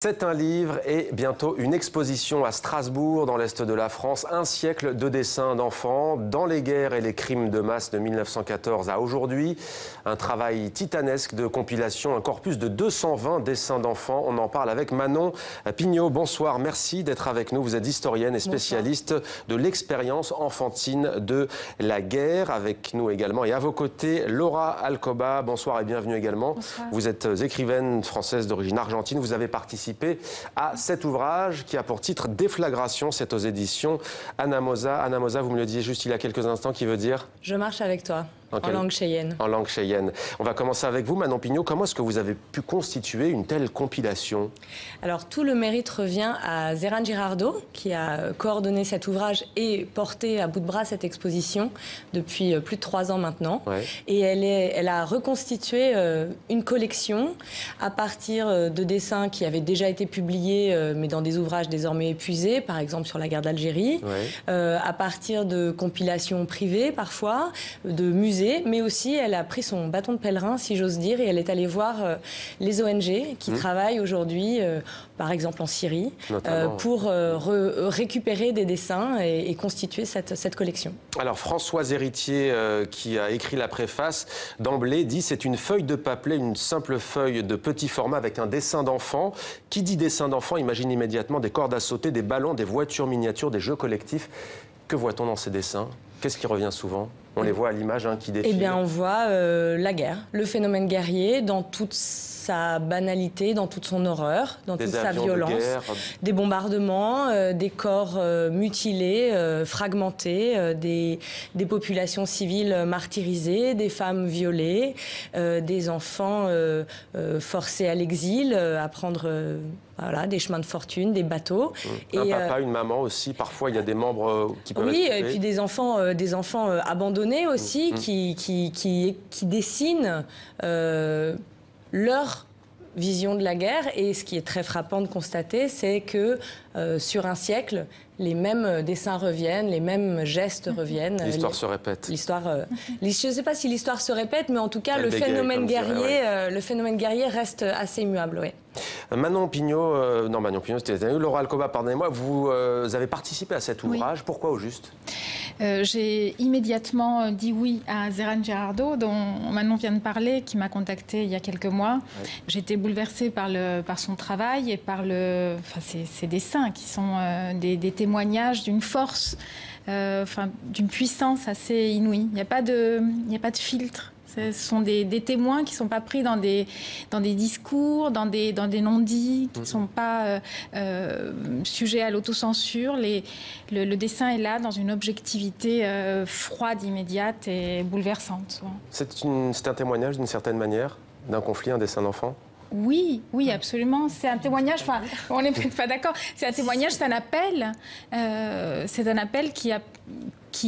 C'est un livre et bientôt une exposition à Strasbourg, dans l'Est de la France. Un siècle de dessins d'enfants dans les guerres et les crimes de masse de 1914 à aujourd'hui. Un travail titanesque de compilation, un corpus de 220 dessins d'enfants. On en parle avec Manon Pignot. Bonsoir, merci d'être avec nous. Vous êtes historienne et spécialiste de l'expérience enfantine de la guerre. Avec nous également et à vos côtés, Laura Alcoba. Bonsoir et bienvenue également. Bonsoir. Vous êtes écrivaine française d'origine argentine. Vous avez participé à cet ouvrage qui a pour titre Déflagration. C'est aux éditions Anamosa. Anamosa, vous me le disiez juste il y a quelques instants, qui veut dire ? Je marche avec toi, en langue cheyenne. En langue cheyenne. On va commencer avec vous, Manon Pignot. Comment est-ce que vous avez pu constituer une telle compilation ? Alors, tout le mérite revient à Zeran Girardot, qui a coordonné cet ouvrage et porté à bout de bras cette exposition depuis plus de 3 ans maintenant. Ouais. Et elle a reconstitué une collection à partir de dessins qui avaient déjà été publiés, mais dans des ouvrages désormais épuisés, par exemple sur la guerre d'Algérie, à partir de compilations privées parfois, de musées, mais aussi elle a pris son bâton de pèlerin, si j'ose dire, et elle est allée voir les ONG qui travaillent aujourd'hui, par exemple en Syrie, pour récupérer des dessins et constituer cette collection. Alors Françoise Héritier, qui a écrit la préface, d'emblée dit c'est une feuille de papier, une simple feuille de petit format avec un dessin d'enfant. Qui dit dessin d'enfant imagine immédiatement des cordes à sauter, des ballons, des voitures miniatures, des jeux collectifs. Que voit-on dans ces dessins ? Qu'est-ce qui revient souvent ? On les voit à l'image qui défile. Eh bien, on voit la guerre, le phénomène guerrier dans toute sa banalité, dans toute son horreur, dans toute sa violence. Des bombardements, des corps mutilés, fragmentés, des populations civiles martyrisées, des femmes violées, des enfants forcés à l'exil, à prendre... Voilà, des chemins de fortune, des bateaux. Un papa, une maman aussi. Parfois, il y a des membres qui peuvent être et puis des enfants abandonnés aussi, qui dessinent leur vision de la guerre. Et ce qui est très frappant de constater, c'est que sur un siècle, les mêmes dessins reviennent, les mêmes gestes reviennent. L'histoire se répète. Je ne sais pas si l'histoire se répète, mais en tout cas, le phénomène guerrier reste assez immuable. Oui. Manon Pignot, c'était Laura Alcoba, pardonnez-moi, vous avez participé à cet ouvrage. Oui. Pourquoi au juste ? J'ai immédiatement dit oui à Zeran Girardot, dont Manon vient de parler, qui m'a contactée il y a quelques mois. Oui. J'étais bouleversée par son travail et par ses dessins qui sont des témoignages d'une force, d'une puissance assez inouïe. Il n'y a pas de filtre. Ce sont des témoins qui ne sont pas pris dans des discours, dans des non-dits, qui ne sont pas sujets à l'autocensure. Le dessin est là dans une objectivité froide, immédiate et bouleversante. C'est un témoignage d'une certaine manière d'un conflit, un dessin d'enfant ? Oui, absolument. C'est un témoignage, on n'est peut-être pas d'accord, c'est un témoignage, c'est un appel. C'est un appel qui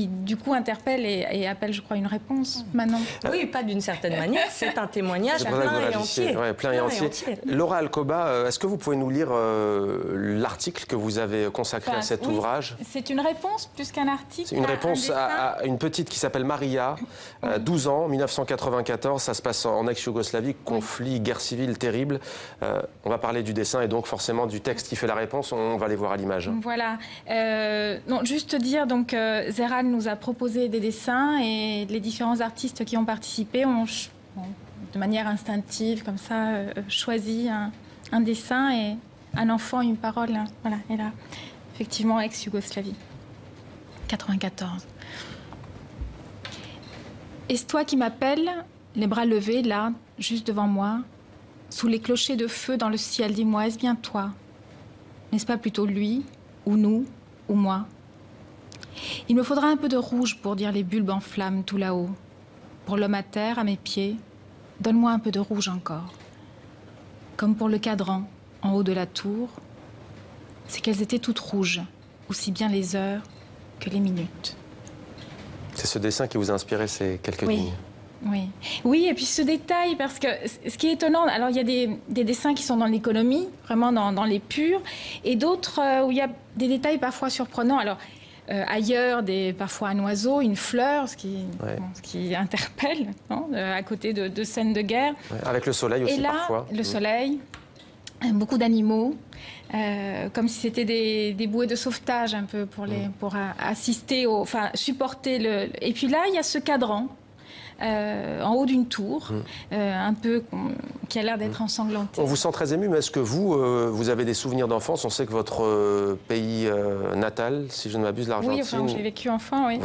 du coup interpelle et appelle, je crois, une réponse. Manon. Oui, pas d'une certaine manière, c'est un témoignage plein et entier. Ouais, plein et entier. Laura Alcoba, est-ce que vous pouvez nous lire l'article que vous avez consacré à cet ouvrage ? C'est une réponse plus qu'un article. C'est une réponse à une petite qui s'appelle Maria, 12 ans, 1994, ça se passe en ex-Yougoslavie, conflit, guerre civile terrible. On va parler du dessin et donc forcément du texte qui fait la réponse, on va les voir à l'image. Voilà. Non, juste dire, donc, Zeran nous a proposé des dessins et les différents artistes qui ont participé ont, de manière instinctive, comme ça, choisi un dessin et un enfant, une parole. Voilà, et là, effectivement, ex-Yougoslavie, 94. Est-ce toi qui m'appelles, les bras levés, là, juste devant moi, sous les clochers de feu dans le ciel, dis-moi, est-ce bien toi ? N'est-ce pas plutôt lui, ou nous, ou moi ? Il me faudra un peu de rouge pour dire les bulbes en flammes tout là-haut. Pour l'homme à terre, à mes pieds, donne-moi un peu de rouge encore. Comme pour le cadran, en haut de la tour, c'est qu'elles étaient toutes rouges, aussi bien les heures que les minutes. C'est ce dessin qui vous a inspiré ces quelques lignes. Oui, et puis ce détail, parce que ce qui est étonnant, alors il y a des dessins qui sont dans l'économie, vraiment dans les purs, et d'autres où il y a des détails parfois surprenants. Alors, ailleurs, parfois un oiseau, une fleur, ce qui interpelle, à côté de scènes de guerre. Avec le soleil aussi, et là, parfois. Le soleil, beaucoup d'animaux, comme si c'était des bouées de sauvetage un peu pour assister, supporter Et puis là, il y a ce cadran. En haut d'une tour, un peu qui a l'air d'être ensanglanté. On vous sent très ému, mais est-ce que vous avez des souvenirs d'enfance? On sait que votre pays natal, si je ne m'abuse, l'Argentine... Oui, j'ai vécu enfant, oui.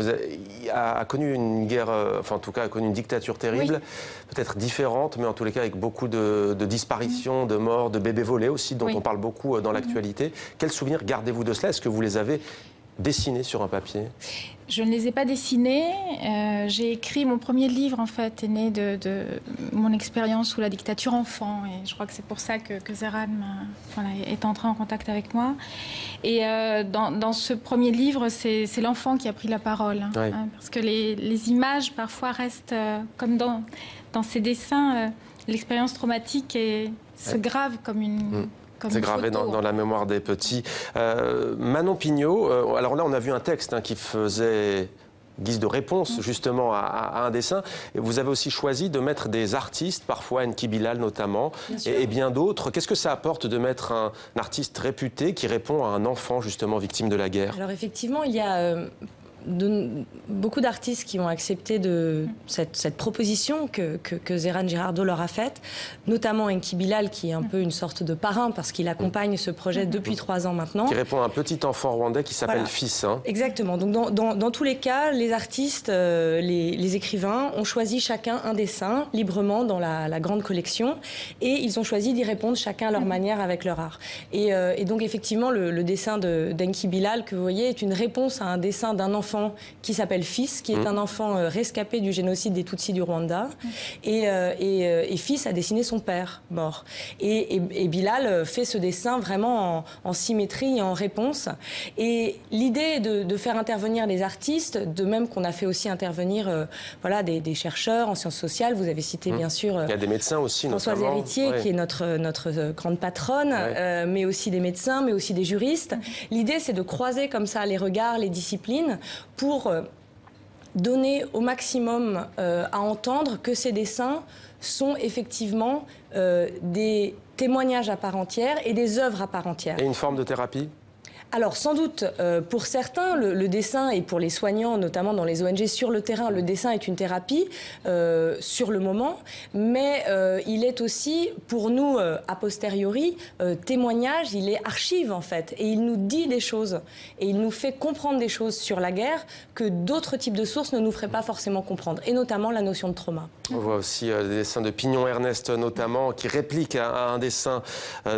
A connu une guerre, en tout cas, a connu une dictature terrible, peut-être différente, mais en tous les cas avec beaucoup de disparitions, de morts, de bébés volés aussi, dont on parle beaucoup dans l'actualité. Quels souvenirs gardez-vous de cela? Est-ce que vous les avez dessinés sur un papier? Je ne les ai pas dessinés. J'ai écrit mon premier livre, en fait, est né de mon expérience sous la dictature enfant. Et je crois que c'est pour ça que Zeran est entré en contact avec moi. Et dans ce premier livre, c'est l'enfant qui a pris la parole. Parce que les images, parfois, restent comme dans ces dessins. L'expérience traumatique se grave comme une... C'est gravé dans la mémoire des petits. Manon Pignot, alors là on a vu un texte qui faisait guise de réponse justement à un dessin. Et vous avez aussi choisi de mettre des artistes, parfois Enki Bilal notamment, et bien d'autres. Qu'est-ce que ça apporte de mettre un artiste réputé qui répond à un enfant justement victime de la guerre? Alors effectivement, il y a... beaucoup d'artistes qui ont accepté cette proposition que Zeran Girardot leur a faite, notamment Enki Bilal, qui est un peu une sorte de parrain parce qu'il accompagne ce projet depuis 3 ans maintenant. Qui répond à un petit enfant rwandais qui s'appelle Fils. Exactement. Donc dans tous les cas, les artistes, les écrivains ont choisi chacun un dessin librement dans la grande collection et ils ont choisi d'y répondre chacun à leur manière avec leur art. Et donc effectivement, le dessin d'Enki Bilal que vous voyez est une réponse à un dessin d'un enfant qui s'appelle Fils, qui est un enfant rescapé du génocide des Tutsis du Rwanda. Et Fils a dessiné son père mort. Et Bilal fait ce dessin vraiment en symétrie et en réponse. Et l'idée de faire intervenir les artistes, de même qu'on a fait aussi intervenir des chercheurs en sciences sociales. Vous avez cité bien sûr... Il y a des médecins aussi, Françoise notamment. Héritier, qui est notre grande patronne, mais aussi des médecins, mais aussi des juristes. L'idée, c'est de croiser comme ça les regards, les disciplines, pour donner au maximum à entendre que ces dessins sont effectivement des témoignages à part entière et des œuvres à part entière. Et une forme de thérapie ? Alors sans doute, pour certains, le dessin, et pour les soignants, notamment dans les ONG sur le terrain, le dessin est une thérapie sur le moment, mais il est aussi, pour nous, a posteriori, témoignage, il est archive en fait, et il nous dit des choses, et il nous fait comprendre des choses sur la guerre que d'autres types de sources ne nous feraient pas forcément comprendre, et notamment la notion de trauma. On voit aussi des dessins de Pignon Ernest notamment, qui répliquent à un dessin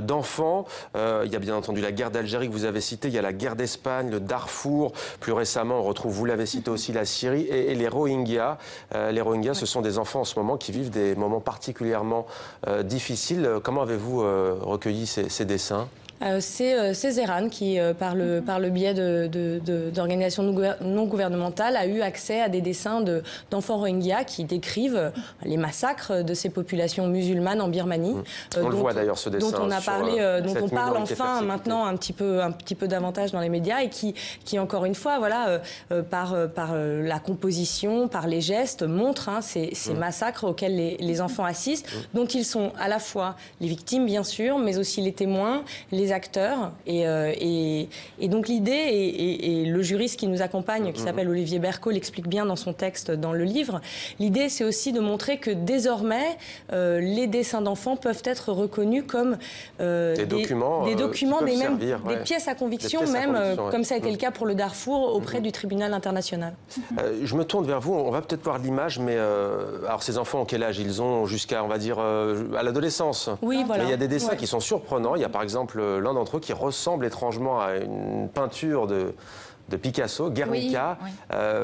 d'enfant. Il y a bien entendu la guerre d'Algérie que vous avez citée, il y a la guerre d'Espagne, le Darfour. Plus récemment, on retrouve, vous l'avez cité aussi, la Syrie et les Rohingyas. Les Rohingyas, ce sont des enfants en ce moment qui vivent des moments particulièrement difficiles. Comment avez-vous recueilli ces dessins ? C'est Zeran qui, par le biais d'organisations non gouvernementales, a eu accès à des dessins d'enfants Rohingyas qui décrivent les massacres de ces populations musulmanes en Birmanie. On le voit d'ailleurs ce dessin. Dont on a parlé, dont on parle enfin maintenant un petit peu davantage dans les médias et qui encore une fois, par la composition, par les gestes, montre ces massacres auxquels les enfants assistent, dont ils sont à la fois les victimes bien sûr, mais aussi les témoins, les acteurs et donc l'idée et le juriste qui nous accompagne qui s'appelle Olivier Berco l'explique bien dans son texte dans le livre. L'idée c'est aussi de montrer que désormais les dessins d'enfants peuvent être reconnus comme des documents, des pièces à conviction comme ça a été le cas pour le Darfour auprès du tribunal international. Je me tourne vers vous, on va peut-être voir l'image, mais alors ces enfants ont quel âge? Ils ont jusqu'à, on va dire, à l'adolescence. Oui, voilà. Mais il y a des dessins qui sont surprenants. Il y a par exemple l'un d'entre eux qui ressemble étrangement à une peinture de Picasso, Guernica.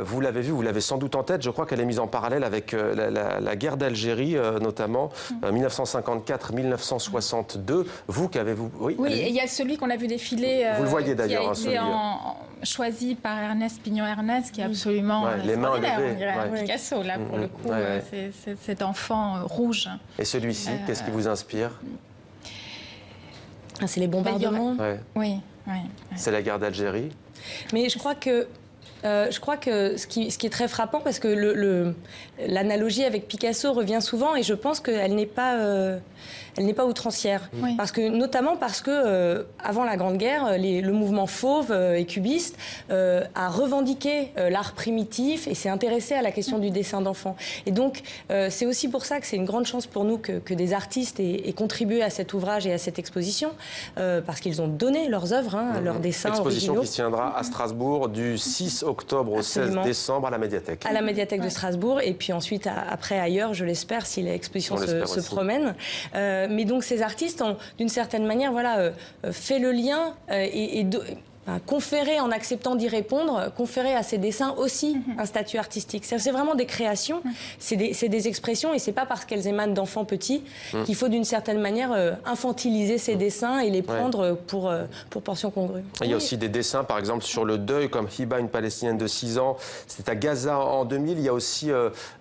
Vous l'avez vu, vous l'avez sans doute en tête. Je crois qu'elle est mise en parallèle avec la guerre d'Algérie, notamment 1954-1962. Vous, qu'avez-vous... Oui, il y a celui qu'on a vu défiler. Vous le voyez d'ailleurs, qui a été choisi par Pignon Ernest, qui est absolument les mains levées. Picasso, là, pour le coup, c'est cet enfant rouge. Et celui-ci, qu'est-ce qui vous inspire? C'est les bombardements. Oui. C'est la guerre d'Algérie. Mais je crois que Je crois que ce qui est très frappant, parce que l'analogie avec Picasso revient souvent, et je pense qu'elle n'est pas outrancière. Oui. Notamment parce que, avant la Grande Guerre, le mouvement fauve et cubiste a revendiqué l'art primitif et s'est intéressé à la question du dessin d'enfant. Et donc, c'est aussi pour ça que c'est une grande chance pour nous que des artistes aient contribué à cet ouvrage et à cette exposition, parce qu'ils ont donné leurs œuvres, leurs dessins exposition originaux. Qui se tiendra à Strasbourg du 6 octobre au 16 décembre à la médiathèque. À la médiathèque de Strasbourg, et puis ensuite, après ailleurs, je l'espère, si l'exposition se promène. Mais donc, ces artistes ont, d'une certaine manière, fait le lien conférer, en acceptant d'y répondre, conférer à ces dessins aussi un statut artistique. C'est vraiment des créations, c'est des expressions, et c'est pas parce qu'elles émanent d'enfants petits qu'il faut d'une certaine manière infantiliser ces dessins et les prendre pour portions congrues. Il y a aussi des dessins, par exemple, sur le deuil, comme Hiba, une Palestinienne de 6 ans. C'était à Gaza en 2000. Il y a aussi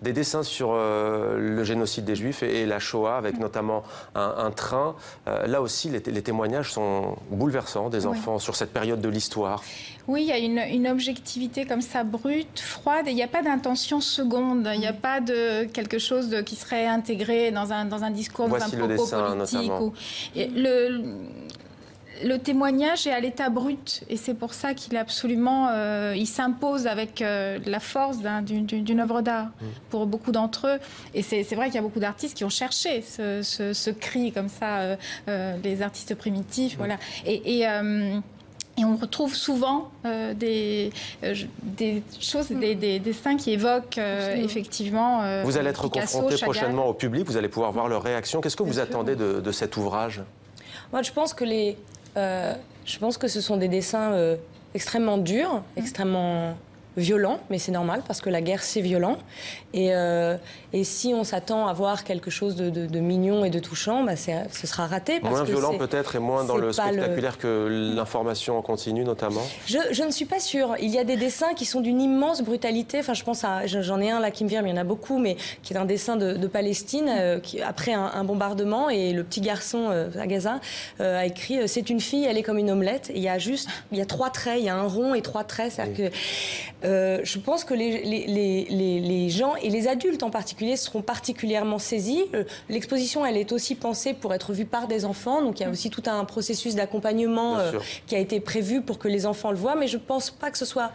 des dessins sur le génocide des Juifs et la Shoah, avec notamment un train. Là aussi, les témoignages sont bouleversants des enfants sur cette période de l'histoire. Oui, il y a une objectivité comme ça, brute, froide, et il n'y a pas d'intention seconde, il n'y a pas de quelque chose qui serait intégré dans un discours, dans un propos politique. Le témoignage est à l'état brut, et c'est pour ça qu'il est absolument, il s'impose avec la force d'une œuvre d'art pour beaucoup d'entre eux. Et c'est vrai qu'il y a beaucoup d'artistes qui ont cherché ce cri comme ça, les artistes primitifs, voilà. Et on retrouve souvent des choses, des dessins qui évoquent effectivement. Vous allez être Picasso, confronté Chagall. prochainement au public, vous allez pouvoir voir leurs réactions. Qu'est-ce que vous attendez de cet ouvrage? Moi, je pense que ce sont des dessins extrêmement durs, extrêmement violents, mais c'est normal parce que la guerre, c'est violent. Et si on s'attend à voir quelque chose de mignon et de touchant, ce sera raté. Parce moins que violent peut-être et moins dans le spectaculaire que l'information en continu notamment. Je ne suis pas sûre. Il y a des dessins qui sont d'une immense brutalité. Enfin, je pense j'en ai un là qui me vient, mais il y en a beaucoup, mais qui est un dessin de Palestine après un bombardement, et le petit garçon à Gaza a écrit c'est une fille, elle est comme une omelette. Et il y a 3 traits, il y a un rond et 3 traits. C'est-à-dire que je pense que les gens, et les adultes en particulier, seront particulièrement saisis. L'exposition, elle est aussi pensée pour être vue par des enfants, donc il y a aussi tout un processus d'accompagnement qui a été prévu pour que les enfants le voient, mais je pense pas que ce soit...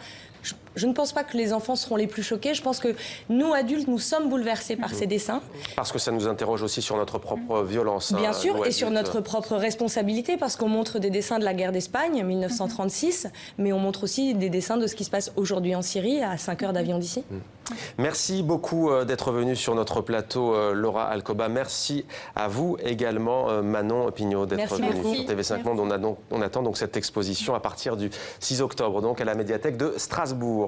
Je ne pense pas que les enfants seront les plus choqués. Je pense que nous, adultes, nous sommes bouleversés par ces dessins. Parce que ça nous interroge aussi sur notre propre violence. Bien sûr, et sur notre propre responsabilité, parce qu'on montre des dessins de la guerre d'Espagne, 1936, mais on montre aussi des dessins de ce qui se passe aujourd'hui en Syrie, à 5 heures d'avion d'ici. Merci beaucoup d'être venue sur notre plateau, Laura Alcoba. Merci à vous également, Manon Pignot, d'être venue sur TV5 Monde. On attend donc cette exposition à partir du 6 octobre, donc à la médiathèque de Strasbourg.